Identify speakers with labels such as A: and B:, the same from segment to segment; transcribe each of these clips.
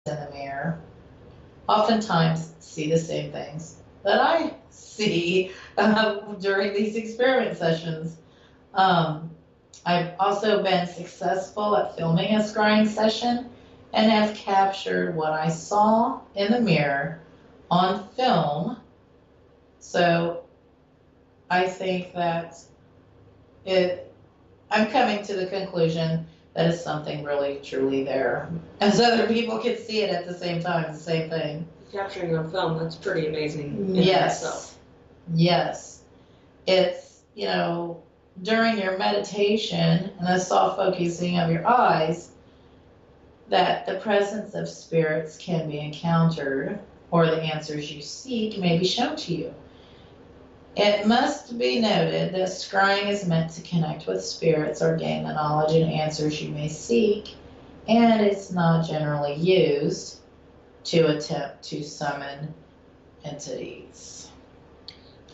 A: in the mirror oftentimes see the same things that I see during these experiment sessions. I've also been successful at filming a scrying session and have captured what I saw in the mirror on film. So I think that I'm coming to the conclusion that it's something really truly there, as other people can see it at the same time. It's the same thing.
B: Capturing on film, that's pretty amazing.
A: Yes. Yes. It's, during your meditation and the soft focusing of your eyes, that the presence of spirits can be encountered, or the answers you seek may be shown to you. It must be noted that scrying is meant to connect with spirits or gain the knowledge and answers you may seek, and it's not generally used to attempt to summon entities.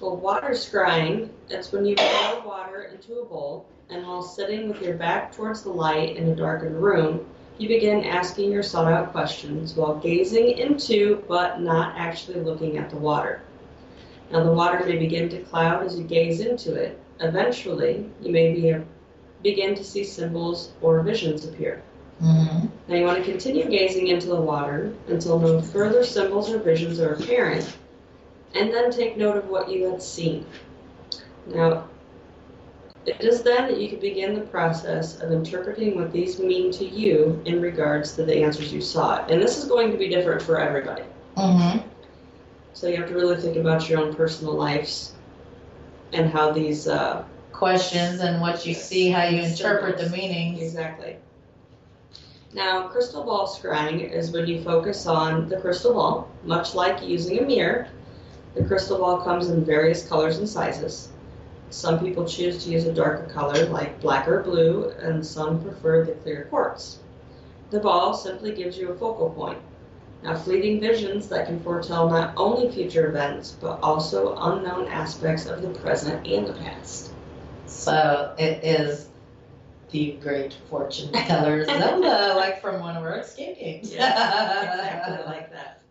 B: Well, water scrying, that's when you pour water into a bowl, and while sitting with your back towards the light in a darkened room, you begin asking your sought-out questions while gazing into but not actually looking at the water. Now, the water may begin to cloud as you gaze into it. Eventually, you may begin to see symbols or visions appear.
A: Mm-hmm.
B: Now, you want to continue gazing into the water until no further symbols or visions are apparent, and then take note of what you had seen. Now, it is then that you can begin the process of interpreting what these mean to you in regards to the answers you sought. And this is going to be different for everybody.
A: Mm-hmm.
B: So you have to really think about your own personal lives and how these
A: questions and what you see, how you interpret the meanings.
B: Exactly. Now, crystal ball scrying is when you focus on the crystal ball, much like using a mirror. The crystal ball comes in various colors and sizes. Some people choose to use a darker color like black or blue, and some prefer the clear quartz. The ball simply gives you a focal point. Now, fleeting visions that can foretell not only future events, but also unknown aspects of the present and the past.
A: So it is the great fortune teller Zelda, like from one of our escape games.
B: Yeah, exactly like that.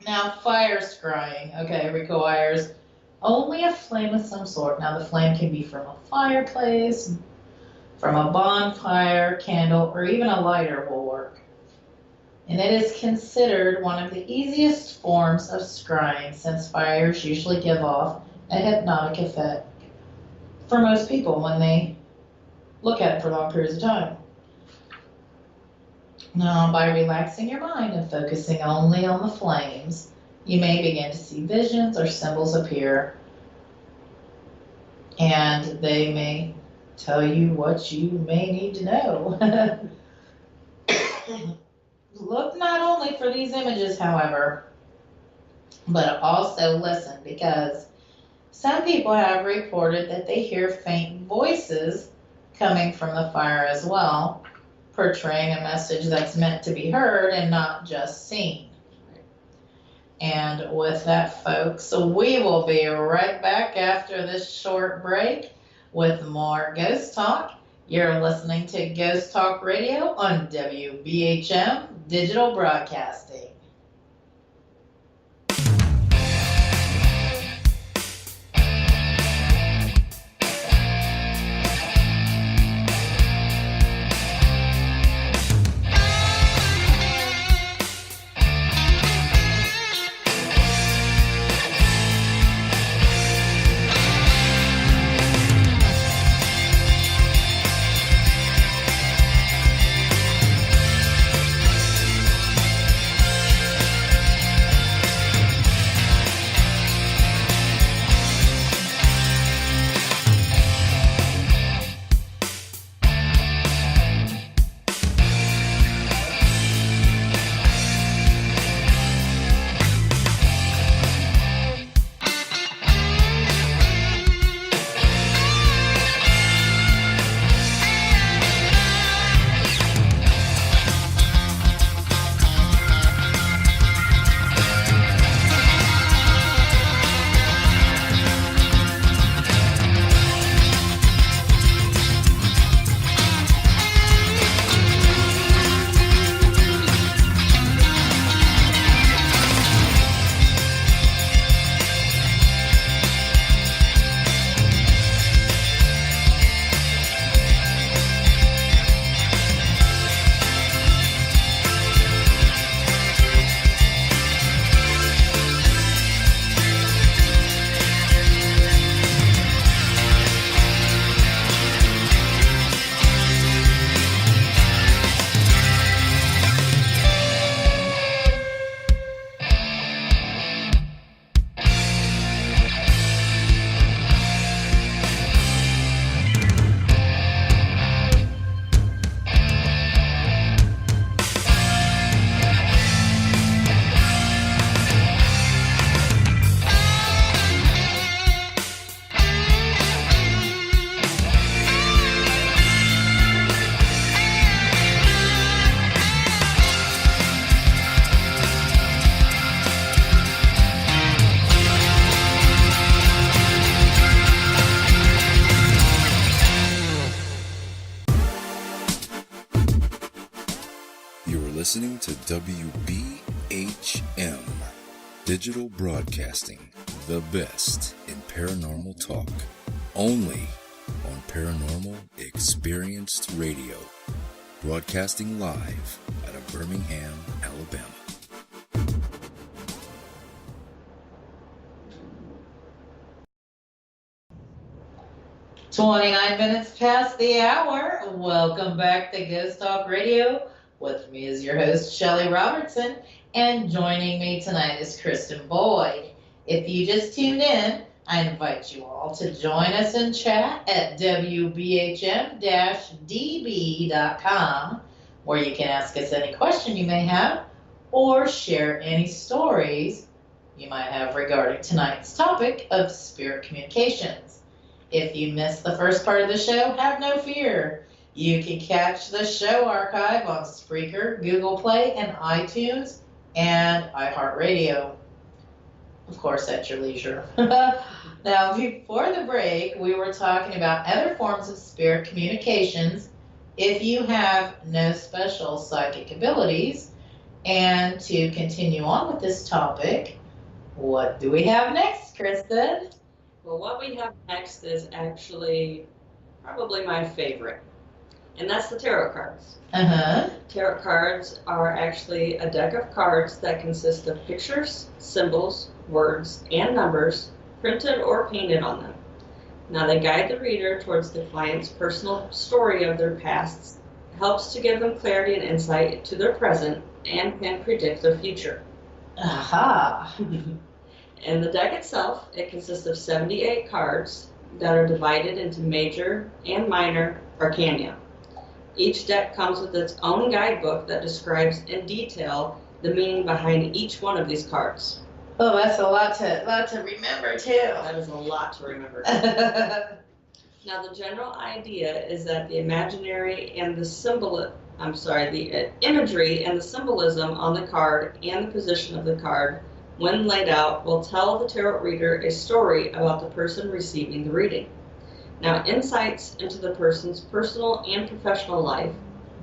A: Now, fire scrying, okay, requires only a flame of some sort. Now, the flame can be from a fireplace, from a bonfire, candle, or even a lighter will work. And it is considered one of the easiest forms of scrying, since fires usually give off a hypnotic effect for most people when they look at it for long periods of time. Now, by relaxing your mind and focusing only on the flames, you may begin to see visions or symbols appear, and they may tell you what you may need to know. Look not only for these images, however, but also listen, because some people have reported that they hear faint voices coming from the fire as well, portraying a message that's meant to be heard and not just seen. And with that, folks, we will be right back after this short break with more Ghost Talk. You're listening to Ghost Talk Radio on WBHM Digital Broadcasting.
C: listening to WBHM Digital Broadcasting, the best in paranormal talk, only on Paranormal Experienced Radio, broadcasting live out of Birmingham, Alabama.
A: 29 minutes past the hour. Welcome back to Ghost Talk Radio. With me is your host, Shelly Robertson, and joining me tonight is Kristen Boyd. If you just tuned in, I invite you all to join us in chat at wbhm-db.com, where you can ask us any question you may have or share any stories you might have regarding tonight's topic of spirit communications. If you missed the first part of the show, have no fear. You can catch the show archive on Spreaker, Google Play, and iTunes, and iHeartRadio. Of course, at your leisure. Now, before the break, we were talking about other forms of spirit communications if you have no special psychic abilities. And to continue on with this topic, what do we have next, Kristen?
B: Well, what we have next is actually probably my favorite, and that's the tarot cards. Tarot cards are actually a deck of cards that consist of pictures, symbols, words, and numbers printed or painted on them. Now, they guide the reader towards the client's personal story of their pasts, helps to give them clarity and insight to their present, and can predict their future.
A: Aha!
B: And the deck itself, it consists of 78 cards that are divided into major and minor arcana. Each deck comes with its own guidebook that describes in detail the meaning behind each one of these cards.
A: Oh, that's a lot to remember too.
B: That is a lot to remember. Now, the general idea is that the imaginary and the the imagery and the symbolism on the card and the position of the card, when laid out, will tell the tarot reader a story about the person receiving the reading. Now, insights into the person's personal and professional life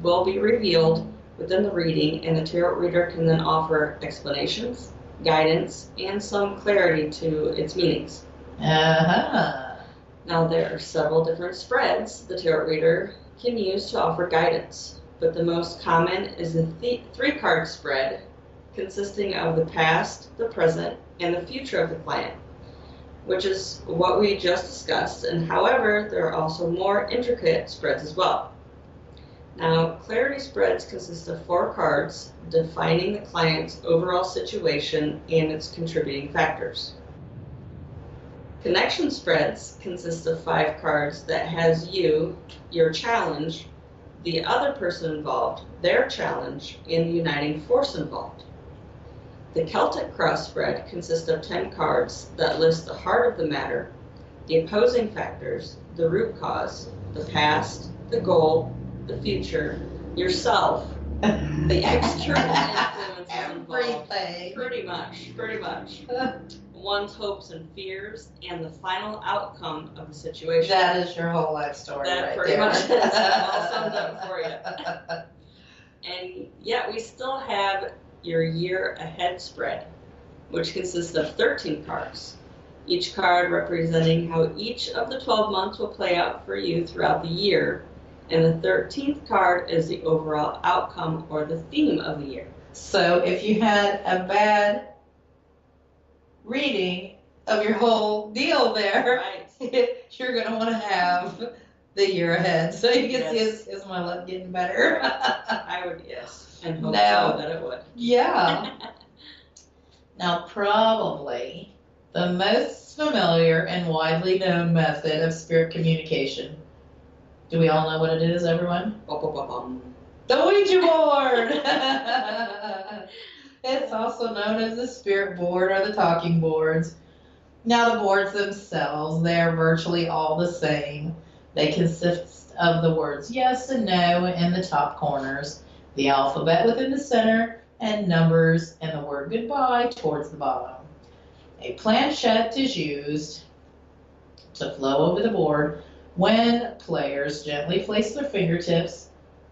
B: will be revealed within the reading, and the tarot reader can then offer explanations, guidance, and some clarity to its meanings. Now, there are several different spreads the tarot reader can use to offer guidance, but the most common is the three-card spread, consisting of the past, the present, and the future of the client, which is what we just discussed. And however, there are also more intricate spreads as well. Now, clarity spreads consist of 4 cards defining the client's overall situation and its contributing factors. Connection spreads consist of 5 cards that has you, your challenge, the other person involved, their challenge, and the uniting force involved. The Celtic cross spread consists of 10 cards that list the heart of the matter, the opposing factors, the root cause, the past, the goal, the future, yourself, the external influences involved. Pretty much. One's hopes and fears, and the final outcome of the situation.
A: That is your whole life story.
B: That
A: right
B: pretty
A: there.
B: much is. All summed up for you. And yet we still have your year ahead spread, which consists of 13 cards, each card representing how each of the 12 months will play out for you throughout the year, and the 13th card is the overall outcome or the theme of the year.
A: So if you had a bad reading of your whole deal there,
B: Right.
A: you're going to want to have the year ahead, so you can
B: Yes.
A: see is my luck getting better?
B: I would, yes, and hope
A: Now-
B: so that it would.
A: Yeah. Now, probably the most familiar and widely known method of spirit communication. Do we all know what it is, everyone? The Ouija board! It's also known as the spirit board or the talking boards. Now, the boards themselves, they're virtually all the same. They consist of the words yes and no in the top corners, the alphabet within the center, and numbers and the word goodbye towards the bottom. A planchette is used to flow over the board when players gently place their fingertips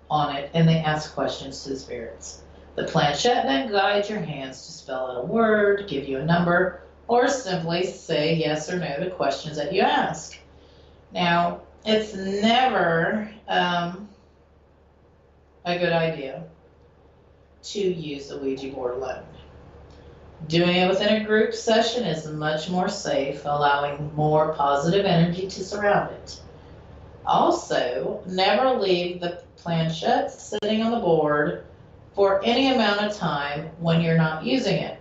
A: on it and they ask questions to the spirits. The planchette then guides your hands to spell out a word, give you a number, or simply say yes or no to questions that you ask. Now, it's never a good idea to use the Ouija board alone. Doing it within a group session is much more safe, allowing more positive energy to surround it. Also, never leave the planchette sitting on the board for any amount of time when you're not using it.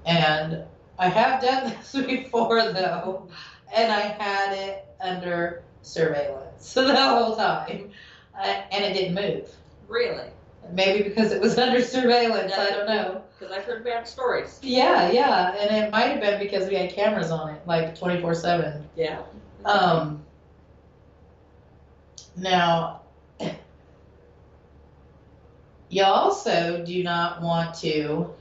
A: And I have done this before though, and I had it under surveillance the whole time, and it didn't move.
B: Really?
A: Maybe because it was under surveillance, I don't know.
B: Because I've heard bad stories.
A: Yeah, and it might have been because we had cameras on it, like 24/7.
B: Yeah.
A: Now, you also do not want to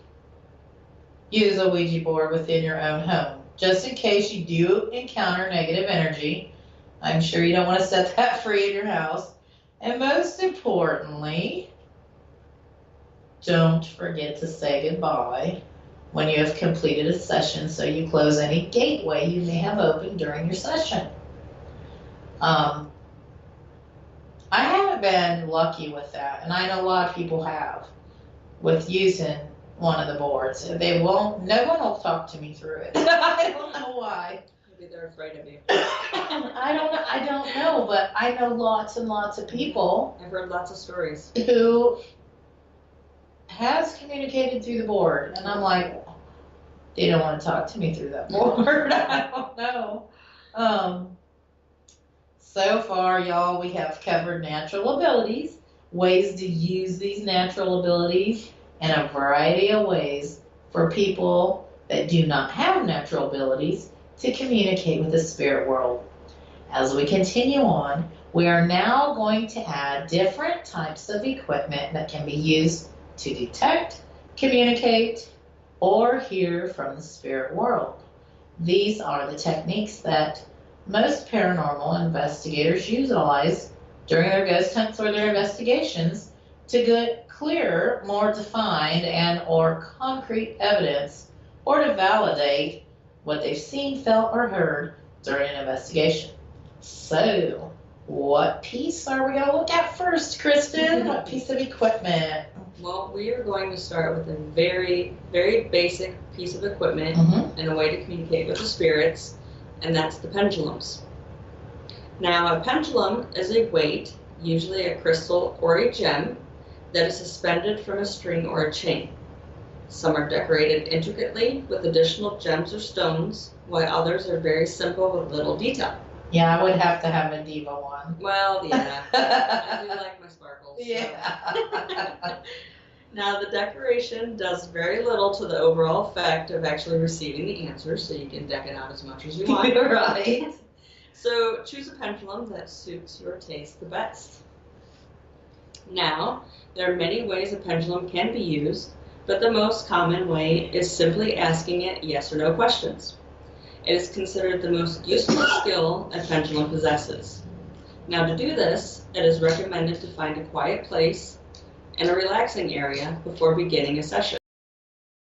A: use a Ouija board within your own home. Just in case you do encounter negative energy, I'm sure you don't want to set that free in your house. And most importantly, don't forget to say goodbye when you have completed a session, so you close any gateway you may have opened during your session. I haven't been lucky with that, and I know a lot of people have, with using one of the boards. No one will talk to me through it. I don't know why.
B: Maybe they're afraid of you.
A: I don't know, but I know lots and lots of people.
B: I've heard lots of stories.
A: Who has communicated through the board, and I'm like, they don't want to talk to me through that board. I don't know. So far, y'all, we have covered natural abilities, ways to use these natural abilities, and a variety of ways for people that do not have natural abilities to communicate with the spirit world. As we continue on, we are now going to add different types of equipment that can be used to detect, communicate, or hear from the spirit world. These are the techniques that most paranormal investigators utilize during their ghost hunts or their investigations to get clearer, more defined, and or concrete evidence, or to validate what they've seen, felt, or heard during an investigation. So, what piece are we going to look at first, Kristen? What piece of equipment?
B: Well, we are going to start with a very, very basic piece of equipment and a way to communicate with the spirits, and that's the pendulums. Now, a pendulum is a weight, usually a crystal or a gem, that is suspended from a string or a chain. Some are decorated intricately with additional gems or stones, while others are very simple with little detail.
A: Yeah, I would have to have a diva one.
B: Well, yeah, I do like my sparkles.
A: Yeah.
B: So. Now, the decoration does very little to the overall effect of actually receiving the answer, so you can deck it out as much as you want.
A: Right.
B: So choose a pendulum that suits your taste the best. Now, there are many ways a pendulum can be used, but the most common way is simply asking it yes or no questions. It is considered the most useful skill a pendulum possesses. Now, to do this, it is recommended to find a quiet place and a relaxing area before beginning a session.